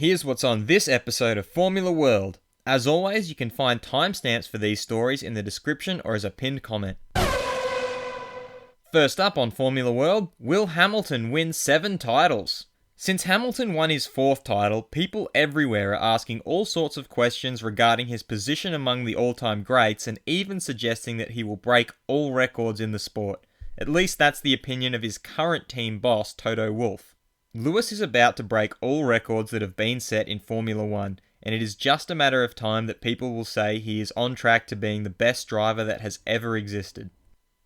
Here's what's on this episode of Formula World. As always, you can find timestamps for these stories in the description or as a pinned comment. First up on Formula World, will Hamilton win 7 titles? Since Hamilton won his 4th title, people everywhere are asking all sorts of questions regarding his position among the all-time greats and even suggesting that he will break all records in the sport. At least that's the opinion of his current team boss, Toto Wolff. Lewis is about to break all records that have been set in Formula 1, and it is just a matter of time that people will say he is on track to being the best driver that has ever existed.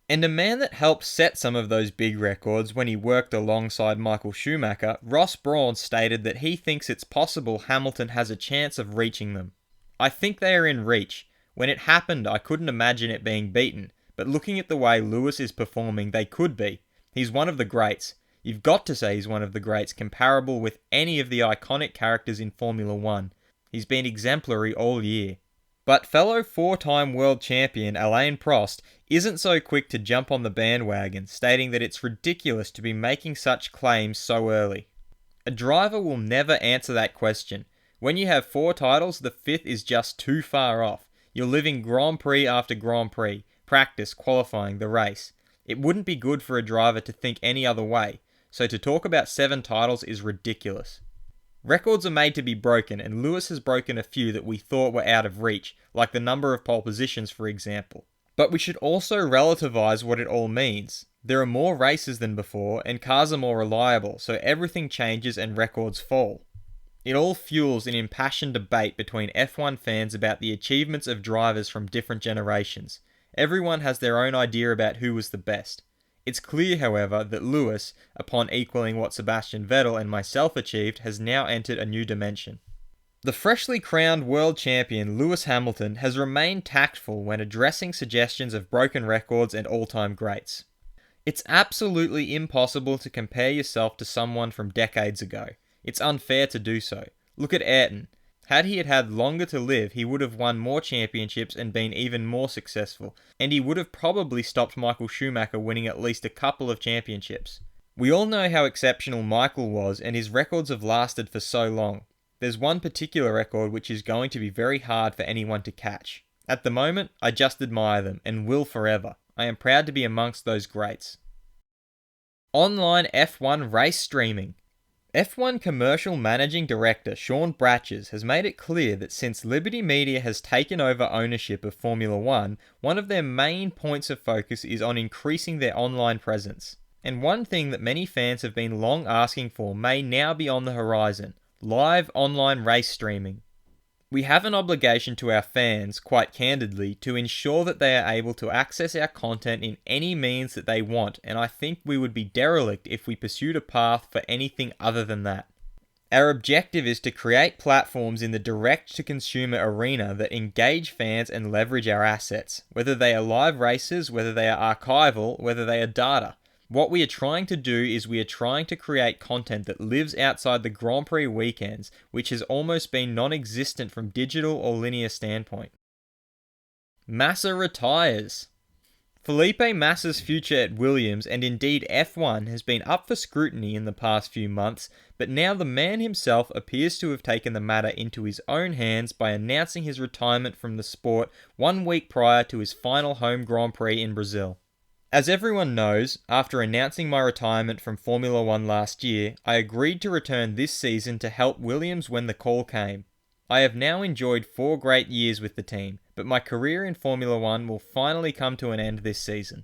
And a man that helped set some of those big records when he worked alongside Michael Schumacher, Ross Brawn, stated that he thinks it's possible Hamilton has a chance of reaching them. I think they are in reach. When it happened, I couldn't imagine it being beaten, but looking at the way Lewis is performing, they could be. He's one of the greats. You've got to say he's one of the greats, comparable with any of the iconic characters in Formula 1. He's been exemplary all year. But fellow 4-time world champion Alain Prost isn't so quick to jump on the bandwagon, stating that it's ridiculous to be making such claims so early. A driver will never answer that question. When you have 4 titles, the 5th is just too far off. You're living Grand Prix after Grand Prix, practice, qualifying, the race. It wouldn't be good for a driver to think any other way. So to talk about 7 titles is ridiculous. Records are made to be broken, and Lewis has broken a few that we thought were out of reach, like the number of pole positions for example. But we should also relativize what it all means. There are more races than before, and cars are more reliable, so everything changes and records fall. It all fuels an impassioned debate between F1 fans about the achievements of drivers from different generations. Everyone has their own idea about who was the best. It's clear, however, that Lewis, upon equaling what Sebastian Vettel and myself achieved, has now entered a new dimension. The freshly crowned world champion Lewis Hamilton has remained tactful when addressing suggestions of broken records and all-time greats. It's absolutely impossible to compare yourself to someone from decades ago. It's unfair to do so. Look at Ayrton. Had he had longer to live, he would have won more championships and been even more successful, and he would have probably stopped Michael Schumacher winning at least a couple of championships. We all know how exceptional Michael was, and his records have lasted for so long. There's one particular record which is going to be very hard for anyone to catch. At the moment, I just admire them, and will forever. I am proud to be amongst those greats. Online F1 race streaming. F1 Commercial Managing Director Sean Bratches has made it clear that since Liberty Media has taken over ownership of Formula 1, one of their main points of focus is on increasing their online presence. And one thing that many fans have been long asking for may now be on the horizon: live online race streaming. We have an obligation to our fans, quite candidly, to ensure that they are able to access our content in any means that they want, and I think we would be derelict if we pursued a path for anything other than that. Our objective is to create platforms in the direct-to-consumer arena that engage fans and leverage our assets, whether they are live races, whether they are archival, whether they are data. What we are trying to do is we are trying to create content that lives outside the Grand Prix weekends, which has almost been non-existent from digital or linear standpoint. Massa retires. Felipe Massa's future at Williams, and indeed F1, has been up for scrutiny in the past few months, but now the man himself appears to have taken the matter into his own hands by announcing his retirement from the sport 1 week prior to his final home Grand Prix in Brazil. As everyone knows, after announcing my retirement from Formula 1 last year, I agreed to return this season to help Williams when the call came. I have now enjoyed 4 great years with the team, but my career in Formula 1 will finally come to an end this season.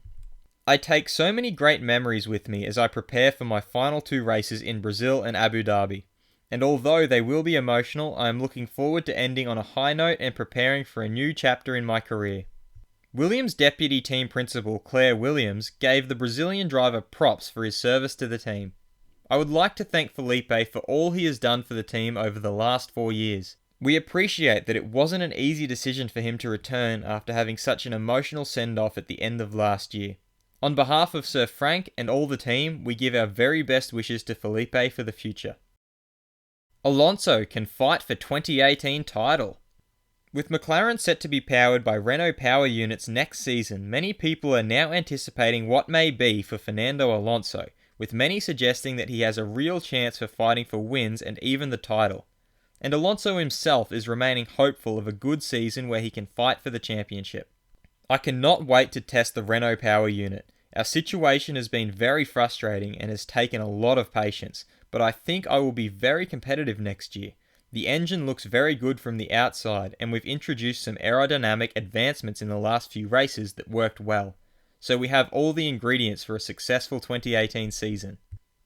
I take so many great memories with me as I prepare for my final 2 races in Brazil and Abu Dhabi. And although they will be emotional, I am looking forward to ending on a high note and preparing for a new chapter in my career. Williams' deputy team principal Claire Williams gave the Brazilian driver props for his service to the team. I would like to thank Felipe for all he has done for the team over the last 4 years. We appreciate that it wasn't an easy decision for him to return after having such an emotional send-off at the end of last year. On behalf of Sir Frank and all the team, we give our very best wishes to Felipe for the future. Alonso can fight for 2018 title. With McLaren set to be powered by Renault power units next season, many people are now anticipating what may be for Fernando Alonso, with many suggesting that he has a real chance for fighting for wins and even the title. and Alonso himself is remaining hopeful of a good season where he can fight for the championship. I cannot wait to test the Renault power unit. Our situation has been very frustrating and has taken a lot of patience, but I think I will be very competitive next year. The engine looks very good from the outside, and we've introduced some aerodynamic advancements in the last few races that worked well. So we have all the ingredients for a successful 2018 season.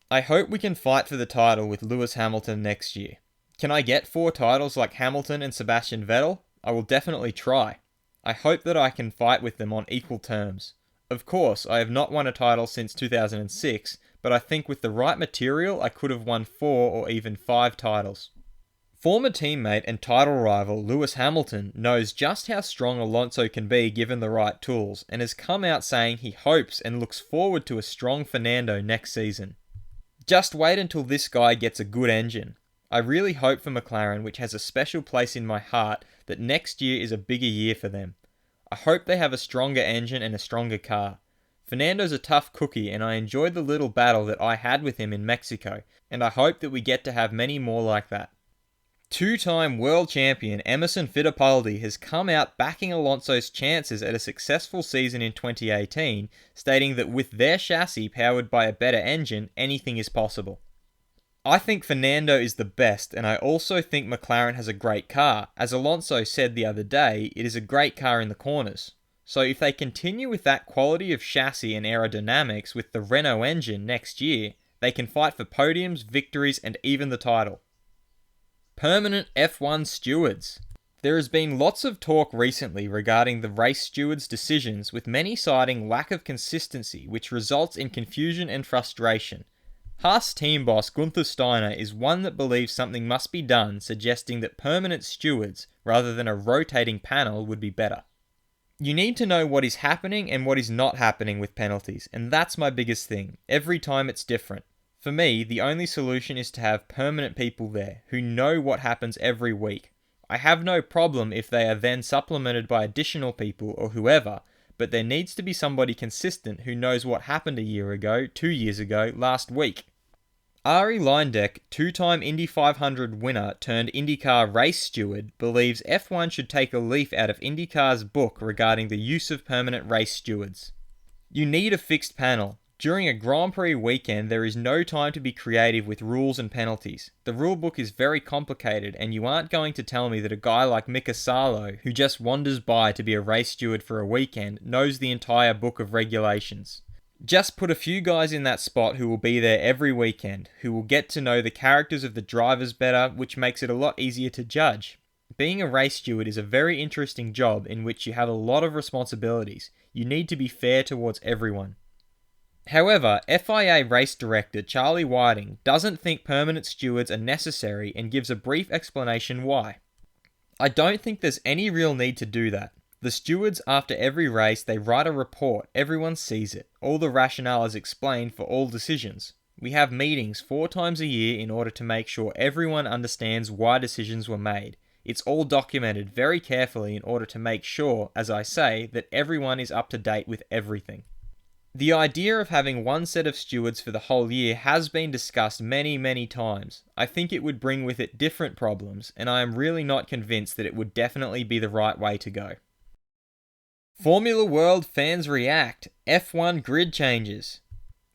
I hope we can fight for the title with Lewis Hamilton next year. Can I get 4 titles like Hamilton and Sebastian Vettel? I will definitely try. I hope that I can fight with them on equal terms. Of course, I have not won a title since 2006, but I think with the right material I could have won 4 or even 5 titles. Former teammate and title rival Lewis Hamilton knows just how strong Alonso can be given the right tools, and has come out saying he hopes and looks forward to a strong Fernando next season. Just wait until this guy gets a good engine. I really hope for McLaren, which has a special place in my heart, that next year is a bigger year for them. I hope they have a stronger engine and a stronger car. Fernando's a tough cookie, and I enjoyed the little battle that I had with him in Mexico, and I hope that we get to have many more like that. Two-time world champion Emerson Fittipaldi has come out backing Alonso's chances at a successful season in 2018, stating that with their chassis powered by a better engine, anything is possible. I think Fernando is the best, and I also think McLaren has a great car. As Alonso said the other day, it is a great car in the corners. So if they continue with that quality of chassis and aerodynamics with the Renault engine next year, they can fight for podiums, victories, and even the title. Permanent F1 stewards. There has been lots of talk recently regarding the race stewards' decisions, with many citing lack of consistency, which results in confusion and frustration. Haas team boss Gunther Steiner is one that believes something must be done, suggesting that permanent stewards, rather than a rotating panel, would be better. You need to know what is happening and what is not happening with penalties, and that's my biggest thing. Every time it's different. For me, the only solution is to have permanent people there, who know what happens every week. I have no problem if they are then supplemented by additional people or whoever, but there needs to be somebody consistent who knows what happened a year ago, 2 years ago, last week. Ari Leindeck, 2-time Indy 500 winner turned IndyCar race steward, believes F1 should take a leaf out of IndyCar's book regarding the use of permanent race stewards. You need a fixed panel. During a Grand Prix weekend, there is no time to be creative with rules and penalties. The rulebook is very complicated, and you aren't going to tell me that a guy like Mika Salo, who just wanders by to be a race steward for a weekend, knows the entire book of regulations. Just put a few guys in that spot who will be there every weekend, who will get to know the characters of the drivers better, which makes it a lot easier to judge. Being a race steward is a very interesting job in which you have a lot of responsibilities. You need to be fair towards everyone. However, FIA race director Charlie Whiting doesn't think permanent stewards are necessary and gives a brief explanation why. I don't think there's any real need to do that. The stewards, after every race, they write a report, everyone sees it, all the rationale is explained for all decisions. We have meetings 4 times a year in order to make sure everyone understands why decisions were made. It's all documented very carefully in order to make sure, as I say, that everyone is up to date with everything. The idea of having one set of stewards for the whole year has been discussed many times. I think it would bring with it different problems, and I am really not convinced that it would definitely be the right way to go. Formula World fans react. F1 grid changes.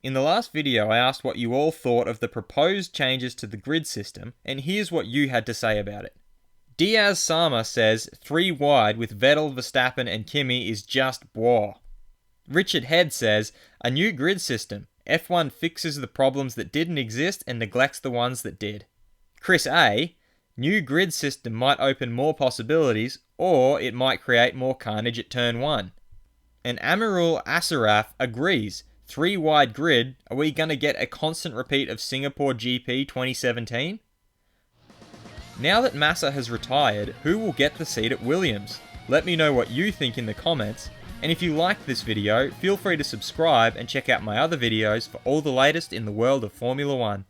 In the last video, I asked what you all thought of the proposed changes to the grid system, and here's what you had to say about it. Diaz Sama says 3 wide with Vettel, Verstappen and Kimi is just blah. Richard Head says, a new grid system. F1 fixes the problems that didn't exist and neglects the ones that did. Chris A, new grid system might open more possibilities, or it might create more carnage at turn 1. And Amirul Asaraf agrees, 3 wide grid, are we going to get a constant repeat of Singapore GP 2017? Now that Massa has retired, who will get the seat at Williams? Let me know what you think in the comments. And if you liked this video, feel free to subscribe and check out my other videos for all the latest in the world of Formula 1.